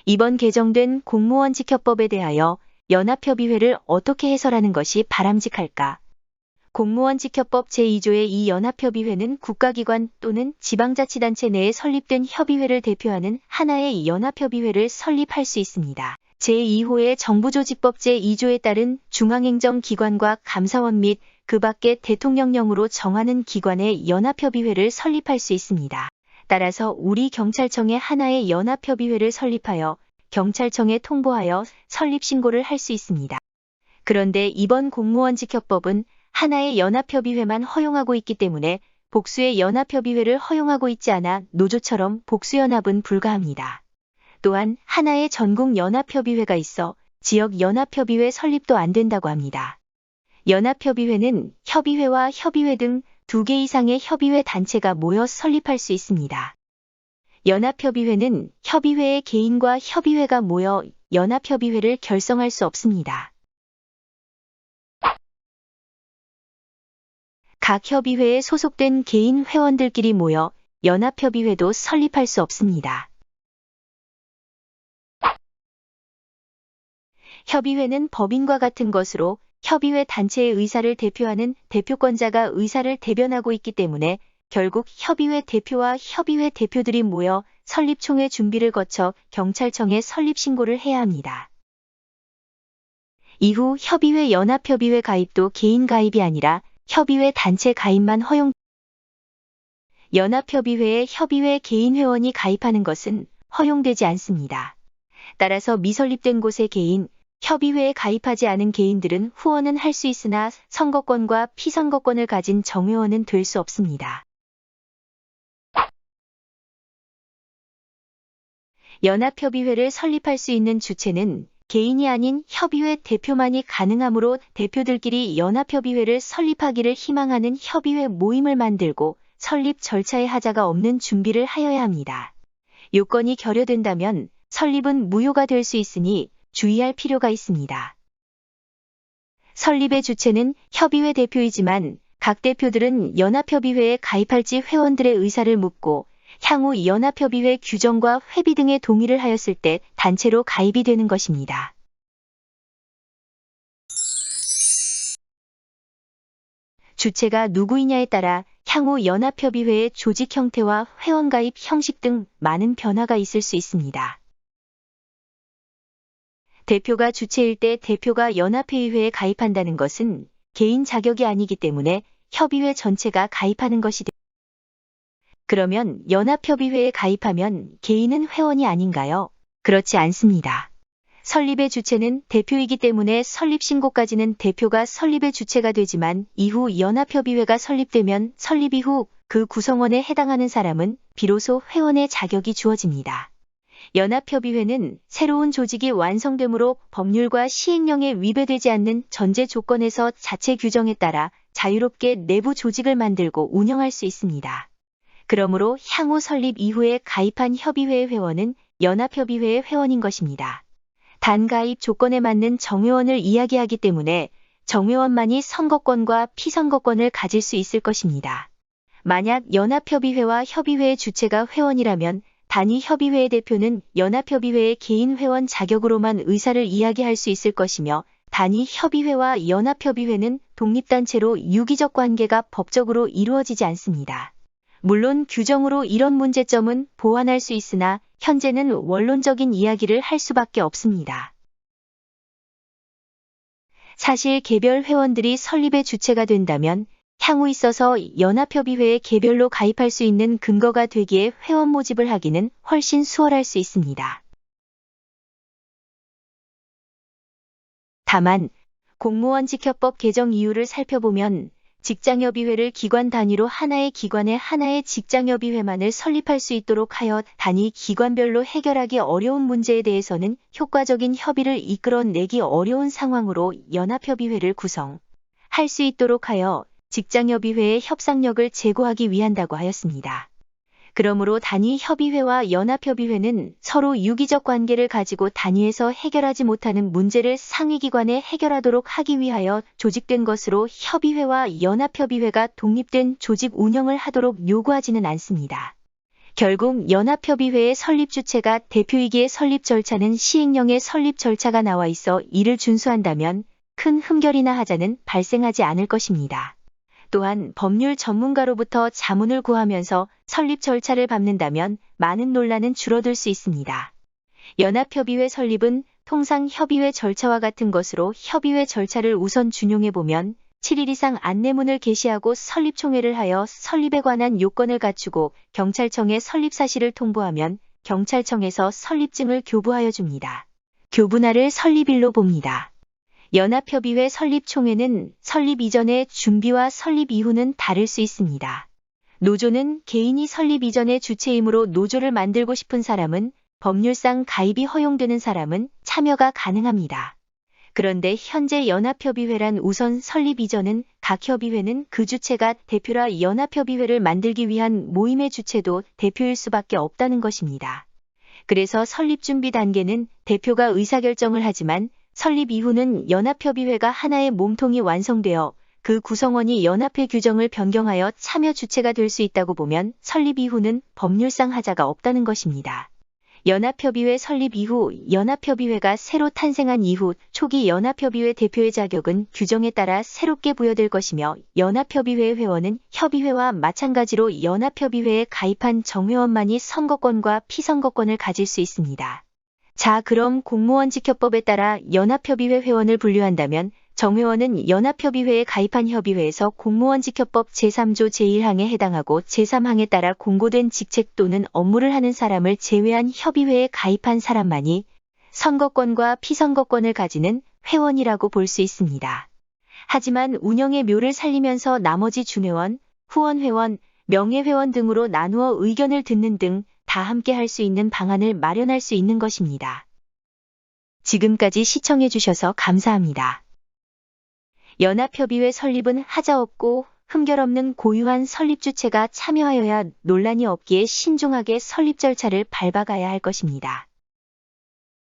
이번 개정된 공무원직협법에 대하여 연합협의회를 어떻게 해설하는 것이 바람직할까? 공무원직협법 제2조의 이 연합협의회는 국가기관 또는 지방자치단체 내에 설립된 협의회를 대표하는 하나의 연합협의회를 설립할 수 있습니다. 제2호의 정부조직법 제2조에 따른 중앙행정기관과 감사원 및 그 밖의 대통령령으로 정하는 기관의 연합협의회를 설립할 수 있습니다. 따라서 우리 경찰청에 하나의 연합협의회를 설립하여 경찰청에 통보하여 설립신고를 할 수 있습니다. 그런데 이번 공무원직협법은 하나의 연합협의회만 허용하고 있기 때문에 복수의 연합협의회를 허용하고 있지 않아 노조처럼 복수연합은 불가합니다. 또한 하나의 전국연합협의회가 있어 지역연합협의회 설립도 안 된다고 합니다. 연합협의회는 협의회와 협의회 등 2개 이상의 협의회 단체가 모여 설립할 수 있습니다. 연합협의회는 협의회의 개인과 협의회가 모여 연합협의회를 결성할 수 없습니다. 각 협의회에 소속된 개인 회원들끼리 모여 연합협의회도 설립할 수 없습니다. 협의회는 법인과 같은 것으로 협의회 단체의 의사를 대표하는 대표권자가 의사를 대변하고 있기 때문에 결국 협의회 대표와 협의회 대표들이 모여 설립총회 준비를 거쳐 경찰청에 설립신고를 해야 합니다. 이후 협의회 연합협의회 가입도 개인 가입이 아니라 협의회 단체 가입만 허용. 연합협의회에 협의회 개인 회원이 가입하는 것은 허용되지 않습니다. 따라서 미설립된 곳의 개인, 협의회에 가입하지 않은 개인들은 후원은 할 수 있으나 선거권과 피선거권을 가진 정회원은 될 수 없습니다. 연합협의회를 설립할 수 있는 주체는 개인이 아닌 협의회 대표만이 가능하므로 대표들끼리 연합협의회를 설립하기를 희망하는 협의회 모임을 만들고 설립 절차에 하자가 없는 준비를 하여야 합니다. 요건이 결여된다면 설립은 무효가 될 수 있으니 주의할 필요가 있습니다. 설립의 주체는 협의회 대표이지만 각 대표들은 연합협의회에 가입할지 회원들의 의사를 묻고 향후 연합협의회 규정과 회비 등의 동의를 하였을 때 단체로 가입이 되는 것입니다. 주체가 누구이냐에 따라 향후 연합협의회의 조직 형태와 회원 가입 형식 등 많은 변화가 있을 수 있습니다. 대표가 주체일 때 대표가 연합회의회에 가입한다는 것은 개인 자격이 아니기 때문에 협의회 전체가 가입하는 것이 됩니다. 그러면 연합협의회에 가입하면 개인은 회원이 아닌가요? 그렇지 않습니다. 설립의 주체는 대표이기 때문에 설립신고까지는 대표가 설립의 주체가 되지만 이후 연합협의회가 설립되면 설립 이후 그 구성원에 해당하는 사람은 비로소 회원의 자격이 주어집니다. 연합협의회는 새로운 조직이 완성되므로 법률과 시행령에 위배되지 않는 전제 조건에서 자체 규정에 따라 자유롭게 내부 조직을 만들고 운영할 수 있습니다. 그러므로 향후 설립 이후에 가입한 협의회의 회원은 연합협의회의 회원인 것입니다. 단 가입 조건에 맞는 정회원을 이야기하기 때문에 정회원만이 선거권과 피선거권을 가질 수 있을 것입니다. 만약 연합협의회와 협의회의 주체가 회원이라면 단위 협의회의 대표는 연합협의회의 개인 회원 자격으로만 의사를 이야기할 수 있을 것이며 단위 협의회와 연합협의회는 독립단체로 유기적 관계가 법적으로 이루어지지 않습니다. 물론 규정으로 이런 문제점은 보완할 수 있으나 현재는 원론적인 이야기를 할 수밖에 없습니다. 사실 개별 회원들이 설립의 주체가 된다면 향후 있어서 연합협의회에 개별로 가입할 수 있는 근거가 되기에 회원 모집을 하기는 훨씬 수월할 수 있습니다. 다만 공무원직협법 개정 이유를 살펴보면 직장협의회를 기관 단위로 하나의 기관에 하나의 직장협의회만을 설립할 수 있도록 하여 단위 기관별로 해결하기 어려운 문제에 대해서는 효과적인 협의를 이끌어내기 어려운 상황으로 연합협의회를 구성할 수 있도록 하여 직장협의회의 협상력을 제고하기 위한다고 하였습니다. 그러므로 단위 협의회와 연합협의회는 서로 유기적 관계를 가지고 단위에서 해결하지 못하는 문제를 상위기관에 해결하도록 하기 위하여 조직된 것으로 협의회와 연합협의회가 독립된 조직 운영을 하도록 요구하지는 않습니다. 결국 연합협의회의 설립 주체가 대표이기에 설립 절차는 시행령에 설립 절차가 나와 있어 이를 준수한다면 큰 흠결이나 하자는 발생하지 않을 것입니다. 또한 법률 전문가로부터 자문을 구하면서 설립 절차를 밟는다면 많은 논란은 줄어들 수 있습니다. 연합협의회 설립은 통상 협의회 절차와 같은 것으로 협의회 절차를 우선 준용해보면 7일 이상 안내문을 게시하고 설립총회를 하여 설립에 관한 요건을 갖추고 경찰청에 설립 사실을 통보하면 경찰청에서 설립증을 교부하여 줍니다. 교부날을 설립일로 봅니다. 연합협의회 설립총회는 설립 이전의 준비와 설립 이후는 다를 수 있습니다. 노조는 개인이 설립 이전의 주체이므로 노조를 만들고 싶은 사람은 법률상 가입이 허용되는 사람은 참여가 가능합니다. 그런데 현재 연합협의회란 우선 설립 이전은 각 협의회는 그 주체가 대표라 연합협의회를 만들기 위한 모임의 주체도 대표일 수밖에 없다는 것입니다. 그래서 설립 준비 단계는 대표가 의사결정을 하지만 설립 이후는 연합협의회가 하나의 몸통이 완성되어 그 구성원이 연합회 규정을 변경하여 참여 주체가 될 수 있다고 보면 설립 이후는 법률상 하자가 없다는 것입니다. 연합협의회 설립 이후 연합협의회가 새로 탄생한 이후 초기 연합협의회 대표의 자격은 규정에 따라 새롭게 부여될 것이며 연합협의회 회원은 협의회와 마찬가지로 연합협의회에 가입한 정회원만이 선거권과 피선거권을 가질 수 있습니다. 자, 그럼 공무원직협법에 따라 연합협의회 회원을 분류한다면 정회원은 연합협의회에 가입한 협의회에서 공무원직협법 제3조 제1항에 해당하고 제3항에 따라 공고된 직책 또는 업무를 하는 사람을 제외한 협의회에 가입한 사람만이 선거권과 피선거권을 가지는 회원이라고 볼 수 있습니다. 하지만 운영의 묘를 살리면서 나머지 준회원, 후원회원, 명예회원 등으로 나누어 의견을 듣는 등 다 함께 할 수 있는 방안을 마련할 수 있는 것입니다. 지금까지 시청해주셔서 감사합니다. 연합협의회 설립은 하자 없고 흠결 없는 고유한 설립 주체가 참여하여야 논란이 없기에 신중하게 설립 절차를 밟아가야 할 것입니다.